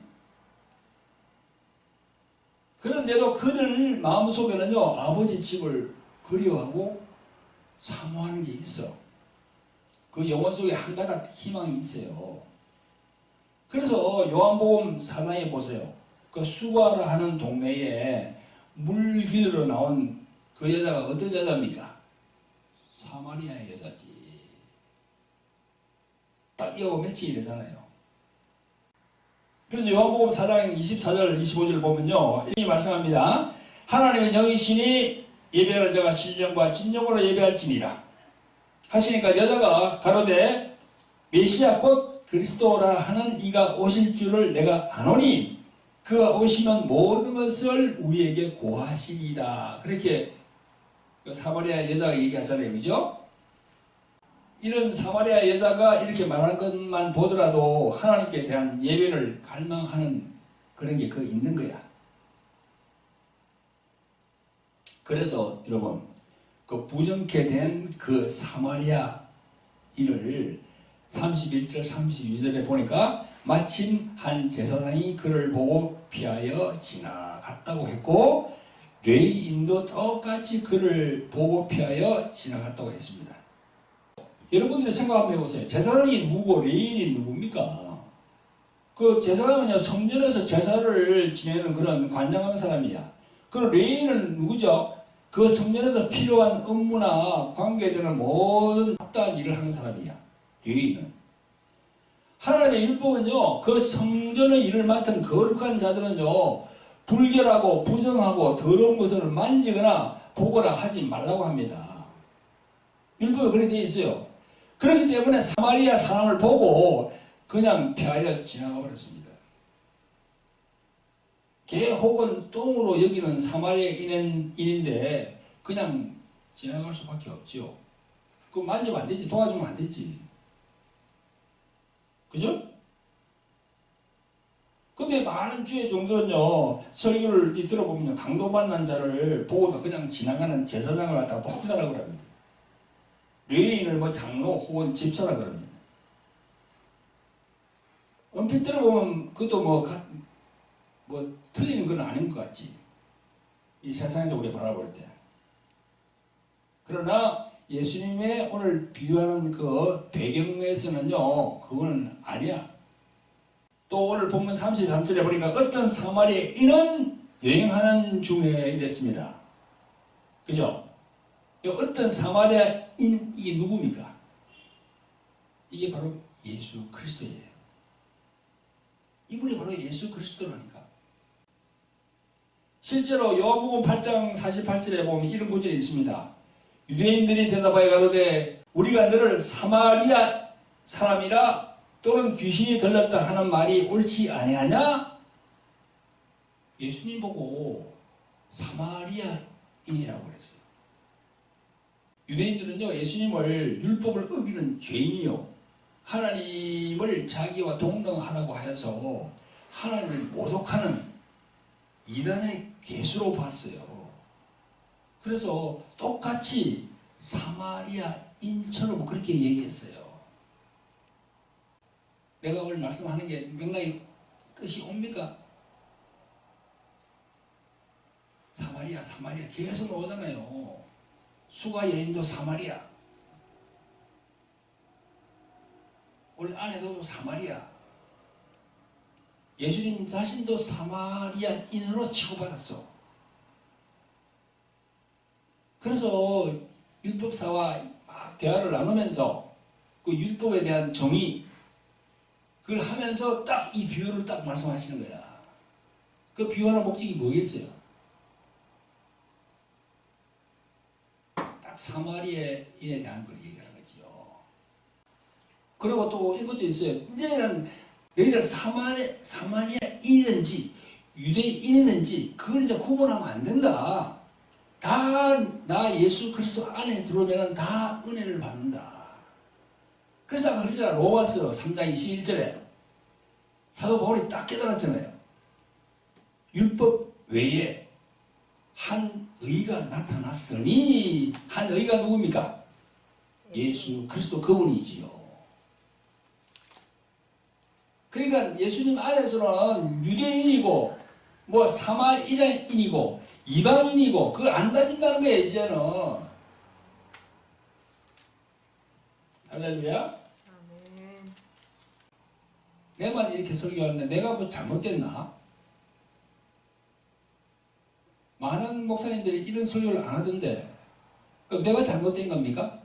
그런데도 그들 마음속에는요, 아버지 집을 그리워하고 사모하는 게 있어. 그 영혼 속에 한 가닥 희망이 있어요. 그래서 요한복음 4장에 보세요. 그 수가라 하는 동네에 물길로 나온 그 여자가 어떤 여자입니까? 사마리아의 여자지. 딱 이하고 매칭이 되잖아요. 그래서 요한복음 4장 24절 25절 보면요, 이렇게 말씀합니다. 하나님은 영이시니 예배하는 자가 신령과 진정으로 예배할지니라 하시니까 여자가 가로되 메시아 곧 그리스도라 하는 이가 오실 줄을 내가 아노니 그가 오시면 모든 것을 우리에게 고하시리이다. 그렇게 사마리아 여자가 얘기하잖아요. 그죠? 이런 사마리아 여자가 이렇게 말하는 것만 보더라도 하나님께 대한 예배를 갈망하는 그런 게 그 있는 거야. 그래서 여러분, 그 부정케 된 그 사마리아 일을 31절 32절에 보니까 마침 한 제사장이 그를 보고 피하여 지나갔다고 했고 레위인도 똑같이 그를 보고 피하여 지나갔다고 했습니다. 여러분들이 생각 한번 해보세요. 제사장이 누구고 레위인이 누굽니까? 그 제사장은요, 성전에서 제사를 지내는 그런 관장하는 사람이야. 그 레위인은 누구죠? 그 성전에서 필요한 업무나 관계되는 모든 합당한 일을 하는 사람이야. 레위인은. 하나님의 율법은요, 그 성전의 일을 맡은 거룩한 자들은요, 불결하고 부정하고 더러운 것을 만지거나 보거나 하지 말라고 합니다. 율법에 그렇게 되어 있어요. 그렇기 때문에 사마리아 사람을 보고 그냥 피하여 지나가 버렸습니다. 개 혹은 똥으로 여기는 사마리아인인데 그냥 지나갈 수밖에 없죠. 그거 만지면 안 되지. 도와주면 안 되지. 그죠? 근데 많은 주의 종들은요, 설교를 들어보면 강도받는 자를 보고도 그냥 지나가는 제사장을 갖다가 복사라고 합니다. 레위인을 뭐 장로 혹은 집사라 그럽니다. 얼핏 들어보면 그것도 뭐 틀리는 건 아닌 것 같지. 이 세상에서 우리가 바라볼 때. 그러나 예수님의 오늘 비유하는 그 배경에서는요, 그건 아니야. 또 오늘 본문 33절에 보니까 어떤 사마리아인은 여행하는 중에 이랬습니다. 그죠? 어떤 사마리아인, 이게 누굽니까? 이게 바로 예수 그리스도예요. 이분이 바로 예수 그리스도라니까. 실제로 요한복음 8장 48절에 보면 이런 구절이 있습니다. 유대인들이 대답하여 가로되 우리가 너를 사마리아 사람이라 또는 귀신이 들렸다 하는 말이 옳지 아니하냐? 예수님 보고 사마리아인이라고 그랬어요. 유대인들은요, 예수님을 율법을 어기는 죄인이요, 하나님을 자기와 동등하라고 하여서 하나님을 모독하는 이단의 괴수로 봤어요. 그래서 똑같이 사마리아인처럼 그렇게 얘기했어요. 내가 오늘 말씀하는 게 맥락이 뜻이 옵니까? 사마리아 계속 나오잖아요. 수가 여인도 사마리아, 오늘 아내도 사마리아, 예수님 자신도 사마리아인으로 취급받았어. 그래서 율법사와 막 대화를 나누면서 그 율법에 대한 정의, 그걸 하면서 딱 이 비유를 딱 말씀하시는 거야. 그 비유하는 목적이 뭐겠어요? 딱 사마리아인에 대한 걸 얘기하는 거지요. 그리고 또 이것도 있어요. 이제는 너희들 사마리아인인지 유대인인지 그걸 이제 구분하면 안 된다. 다 나 예수 그리스도 안에 들어오면 다 은혜를 받는다. 그래서 아까 그러잖아. 로마서 3장 21절에 사도 바울이 딱 깨달았잖아요. 율법 외에 한 의가 나타났으니, 한 의가 누굽니까? 예수 그리스도 그분이지요. 그러니까 예수님 안에서는 유대인이고 뭐 사마리아인이고 이방인이고 그걸 안 따진다는 거예요. 이제는. 할렐루야. 내만 이렇게 설교하는데 내가 뭐 잘못됐나? 많은 목사님들이 이런 설교를 안 하던데 내가 잘못된 겁니까?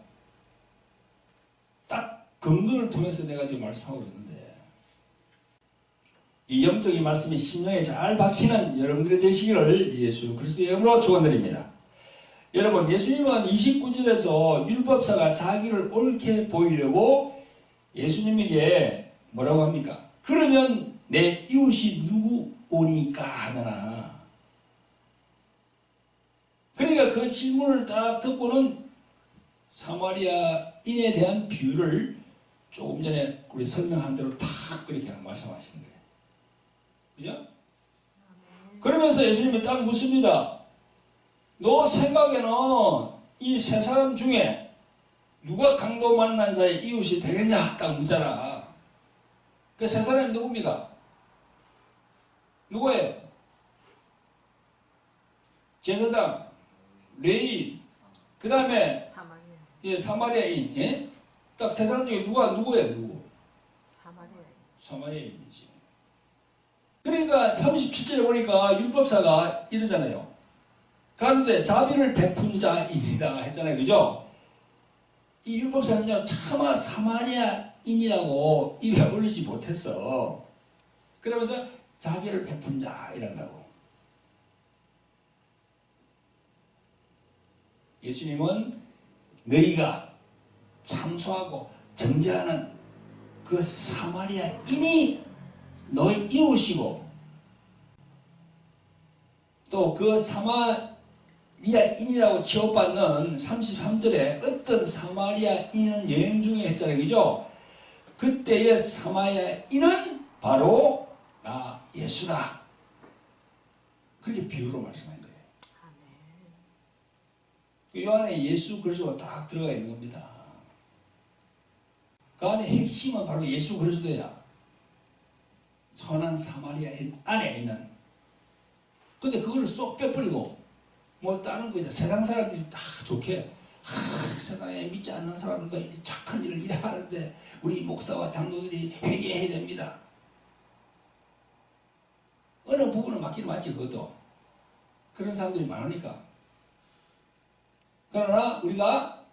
딱 근거를 통해서 내가 지금 말씀하고 있는데 이 영적인 말씀이 심령에 잘 박히는 여러분들이 되시기를 예수 그리스도의 이름으로 축원드립니다. 여러분, 예수님은 29절에서 율법사가 자기를 옳게 보이려고 예수님에게 뭐라고 합니까? 그러면 내 이웃이 누구오니까 하잖아. 그러니까 그 질문을 딱 듣고는 사마리아인에 대한 비유를 조금 전에 우리 설명한 대로 탁 그렇게 말씀하시는 거예요. 그죠? 그러면서 예수님이 딱 묻습니다. 너 생각에는 이 세 사람 중에 누가 강도 만난 자의 이웃이 되겠냐? 딱 묻잖아. 그 세 사람이 누굽니까? 누구예요? 제사장, 레위, 그 다음에 사마리아인. 예? 딱 세 사람 중에 누구예요? 누구? 사마리아인이지. 그러니까 37절에 보니까 율법사가 이러잖아요. 가로되 자비를 베푼 자이니라 했잖아요. 그죠? 이 율법사는요, 차마 사마리아인이라고 입에 올리지 못했어. 그러면서 자비를 베푼 자 이란다고. 예수님은 너희가 참소하고 정죄하는 그 사마리아인이 너희 이웃이고 또 그 사마리아인이라고 취급받는 33절에 어떤 사마리아인은 여행 중에 했잖아요. 그죠? 그때의 사마리아인은 바로 나 예수다. 그렇게 비유로 말씀한 거예요. 이 안에 예수 그리스도가 딱 들어가 있는 겁니다. 그 안에 핵심은 바로 예수 그리스도야. 선한 사마리아인 안에 있는. 근데 그걸 쏙 빼버리고 뭐 다른 거 세상 사람들이 다 좋게 세상에 믿지 않는 사람들도 착한 일을 이래 하는데 우리 목사와 장로들이 회개해야 됩니다. 어느 부분은 맞기는 맞지. 그것도 그런 사람들이 많으니까. 그러나 우리가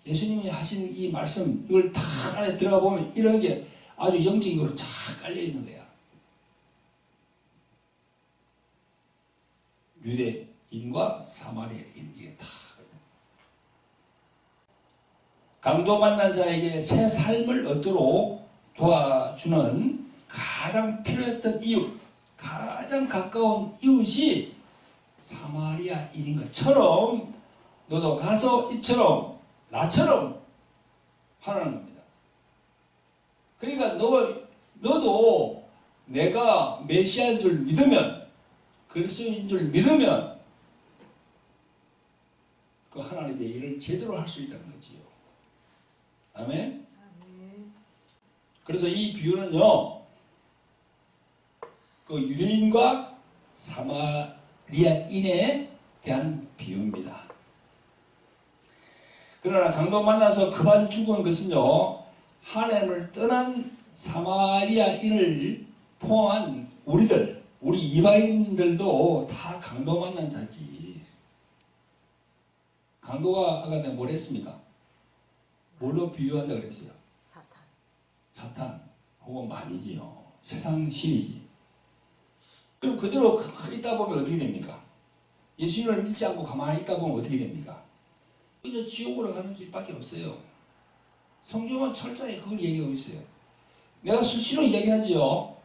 예수님이 하신 이 말씀 이걸 다 안에 들어가 보면 이런 게 아주 영적으로 쫙 깔려 있는 거야. 유대인과 사마리아인 이게 다 강도 만난 자에게 새 삶을 얻도록 도와주는 가장 필요했던 이웃, 가장 가까운 이웃이 사마리아인인 것처럼 너도 가서 이처럼 나처럼 하라는 겁니다. 그러니까 너도 내가 메시아인 줄 믿으면 그리스도인 줄 믿으면 그 하나님의 일을 제대로 할 수 있다는 거지요. 아멘? 그래서 이 비유는요, 그 유대인과 사마리아인에 대한 비유입니다. 그러나 강도 만나서 그만 죽은 것은요, 하나님을 떠난 사마리아인을 포함한 우리 이방인들도 다 강도 만난 자지. 강도가 아까 내가 뭘 했습니까? 뭘로 비유한다 그랬어요? 사탄 혹은 마귀지요. 세상 신이지. 그럼 그대로 있다 보면 어떻게 됩니까? 예수님을 믿지 않고 가만히 있다 보면 어떻게 됩니까? 그저 지옥으로 가는 길밖에 없어요. 성경은 철저히 그걸 얘기하고 있어요. 내가 수시로 이야기하지요.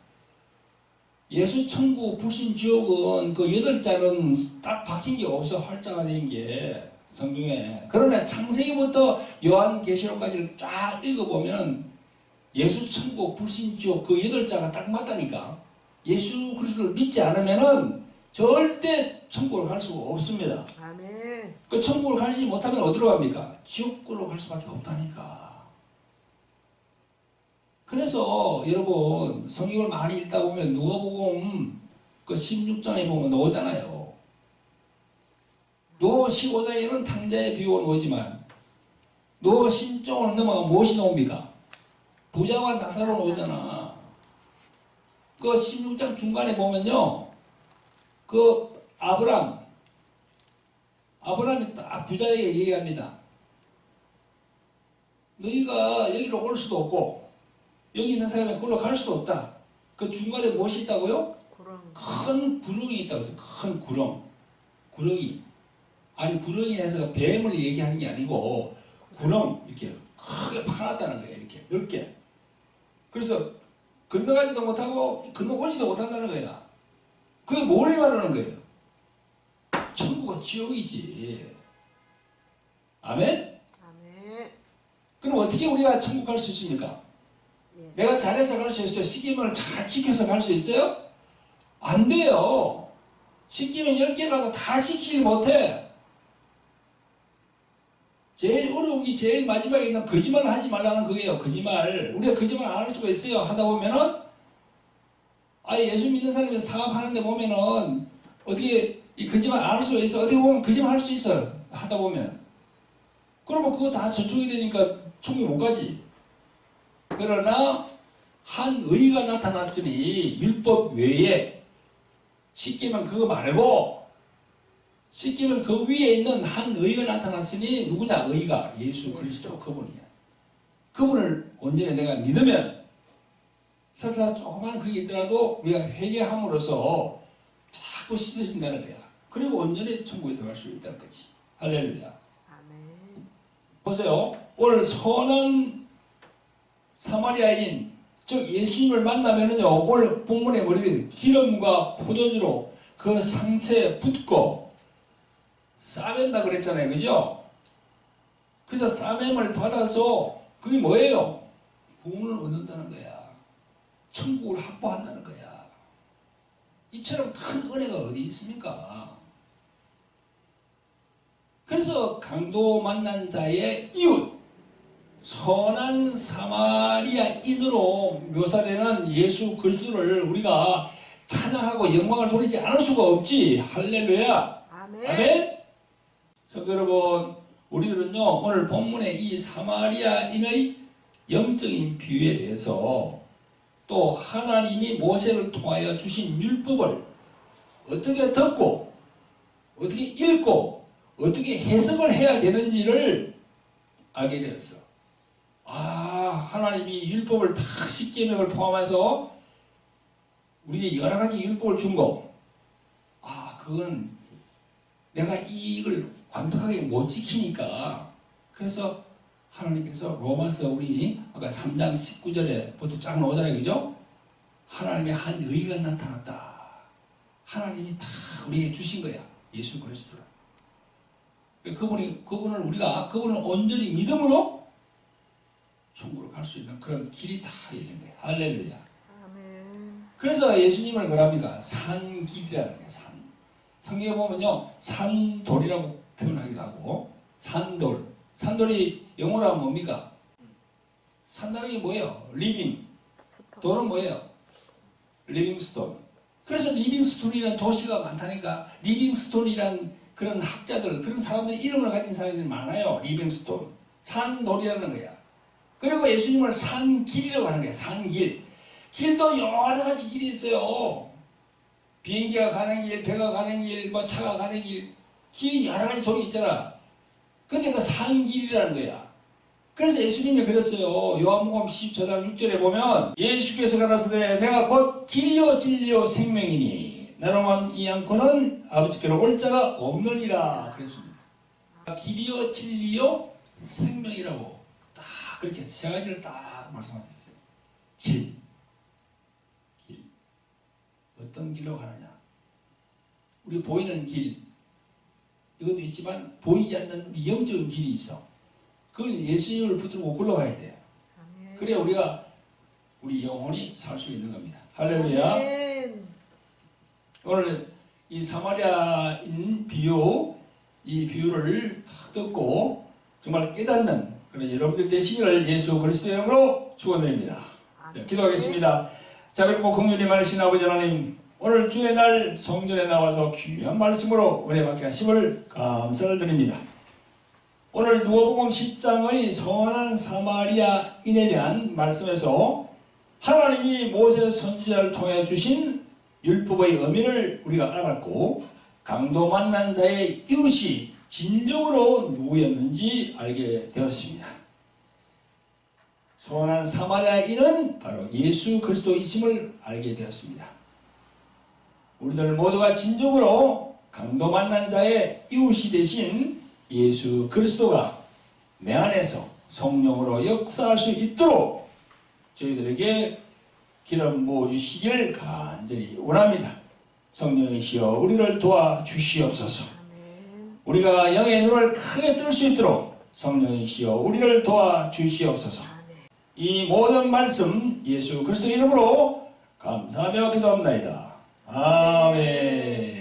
예수 천국 불신 지옥은 그 8자는 딱 박힌 게 없어. 활자가 된 게 성경에. 그러나 창세기부터 요한계시록까지를 쫙 읽어보면 예수 천국 불신 지옥 그 8자가 딱 맞다니까. 예수 그리스도를 믿지 않으면은 절대 천국을 갈 수가 없습니다. 아멘. 그 천국을 가지 못하면 어디로 갑니까? 지옥으로 갈 수밖에 없다니까. 그래서 여러분 성경을 많이 읽다 보면 누가복음 그 16장에 보면 나오잖아요. 누가 15장에는 탕자의 비유가 나오지만 누가 16장을 넘어가면 무엇이 나옵니까? 부자와 나사로 나오잖아. 그 16장 중간에 보면요. 그 아브람 아브라함이 딱 부자에게 얘기합니다. 너희가 여기로 올 수도 없고 여기 있는 사람이 그걸로 갈 수도 없다. 그 중간에 무엇이 있다고요? 큰 구렁이 있다고 해서 큰 구렁. 구렁이. 아니 구렁이 해서 뱀을 얘기하는 게 아니고 구렁 이렇게 크게 파놨다는 거예요. 이렇게 넓게. 그래서 건너가지도 못하고 건너오지도 못한다는 거야. 그게 뭘 말하는 거예요? 천국은 지옥이지. 아멘? 아멘. 그럼 어떻게 우리가 천국 갈 수 있습니까? 예. 내가 잘해서 갈 수 있어요? 십계명을 잘 지켜서 갈 수 있어요? 안 돼요. 십계명 10개 가도 다 지키지 못해. 제일 어려운 게 제일 마지막에 있는 거짓말 하지 말라는 거예요. 거짓말. 우리가 거짓말 안 할 수가 있어요. 하다 보면은 예수 믿는 사람이 사업하는데 보면은 어떻게 이 거짓말 안 할 수가 있어. 어떻게 보면 거짓말 할 수 있어. 하다 보면. 그러면 그거 다 저촉이 되니까 천국 못 가지. 그러나 한 의가 나타났으니 율법 외에 십계명 그거 말고 십계명 그 위에 있는 한 의가 나타났으니 누구냐? 의가 예수 그리스도 그분이야. 그분을 온전히 내가 믿으면 설사 조그만 그게 있더라도 우리가 회개함으로써 자꾸 씻어진다는 거야. 그리고 온전히 천국에 들어갈 수 있다는 거지. 할렐루야. 아멘. 보세요. 오늘 선한 사마리아인 즉 예수님을 만나면은요, 오늘 본문에 우리 기름과 포도주로 그 상처에 붓고 싸맨다 그랬잖아요. 그죠? 그래서 싸매을 받아서 그게 뭐예요? 구원을 얻는다는 거야. 천국을 확보한다는 거야. 이처럼 큰 은혜가 어디 있습니까? 그래서 강도 만난 자의 이웃, 선한 사마리아인으로 묘사되는 예수 그리스도를 우리가 찬양하고 영광을 돌리지 않을 수가 없지. 할렐루야. 아멘. 아멘. 성도 여러분, 우리들은요 오늘 본문의 이 사마리아인의 영적인 비유에 대해서 또 하나님이 모세를 통하여 주신 율법을 어떻게 듣고 어떻게 읽고 어떻게 해석을 해야 되는지를 알게 되었어. 하나님이 율법을 다 십계명을 포함해서 우리에게 여러 가지 율법을 준 거. 그건 내가 이걸 완벽하게 못 지키니까. 그래서 하나님께서 로마서 우리 아까 3장 19절에부터 쫙 나오잖아요. 그죠? 하나님의 한 의가 나타났다. 하나님이 다 우리에게 주신 거야. 예수 그리스도를. 그분을 온전히 믿음으로 천국으로 갈 수 있는 그런 길이 다 열린 거예요. 할렐루야. 아멘. 그래서 예수님을 뭐랍니까? 산길이라는 거예요. 산. 성경에 보면요, 산돌이라고 표현하기도 하고, 산돌. 산돌이 영어로 하면 뭡니까? 산다는 게 뭐예요? 리빙. 돌은 뭐예요? 리빙스톤. 그래서 리빙스톤이라는 도시가 많다니까. 리빙스톤이라는 그런 학자들, 그런 사람들 이름을 가진 사람들이 많아요. 리빙스톤. 산돌이라는 거야. 그리고 예수님을 산길이라고 하는 거예요. 산길. 길도 여러 가지 길이 있어요. 비행기가 가는 길, 배가 가는 길, 차가 가는 길, 길이 여러 가지 돌이 있잖아. 근데 그 산길이라는 거야. 그래서 예수님이 그랬어요. 요한복음 14장 6절에 보면 예수께서 가라사대 내가 곧 길이요 진리요 생명이니 나로 말미지 않고는 아버지께로 올 자가 없느니라 그랬습니다. 길이요 진리요 생명이라고 딱 그렇게 세 가지를 딱 말씀하셨어요. 길. 어떤 길로 가느냐? 우리 보이는 길 이것도 있지만 보이지 않는 우리 영적인 길이 있어. 그걸 예수님을 붙들고 굴러가야 돼요. 그래야 우리가 우리 영혼이 살 수 있는 겁니다. 할렐루야. 아멘. 오늘 이 사마리아인 비유, 이 비유를 딱 듣고 정말 깨닫는 그런 여러분들 되시기를 예수 그리스도의 이름으로 축원드립니다. 기도하겠습니다. 자, 그리고 긍휼히 많으신 아버지 하나님, 오늘 주의 날 성전에 나와서 귀한 말씀으로 은혜 받게 하심을 감사를 드립니다. 오늘 누가복음 10장의 선한 사마리아인에 대한 말씀에서 하나님이 모세 선지자를 통해 주신 율법의 의미를 우리가 알아봤고, 강도 만난 자의 이웃이 진정으로 누구였는지 알게 되었습니다. 소원한 사마리아인은 바로 예수 그리스도이심을 알게 되었습니다. 우리들 모두가 진정으로 강도 만난 자의 이웃이 되신 예수 그리스도가 내 안에서 성령으로 역사할 수 있도록 저희들에게 기름 부어주시길 간절히 원합니다. 성령이시여 우리를 도와주시옵소서. 아멘. 우리가 영의 눈을 크게 뜰 수 있도록 성령이시여 우리를 도와주시옵소서. 아멘. 이 모든 말씀 예수 그리스도 이름으로 감사하며 기도합나이다. 아멘.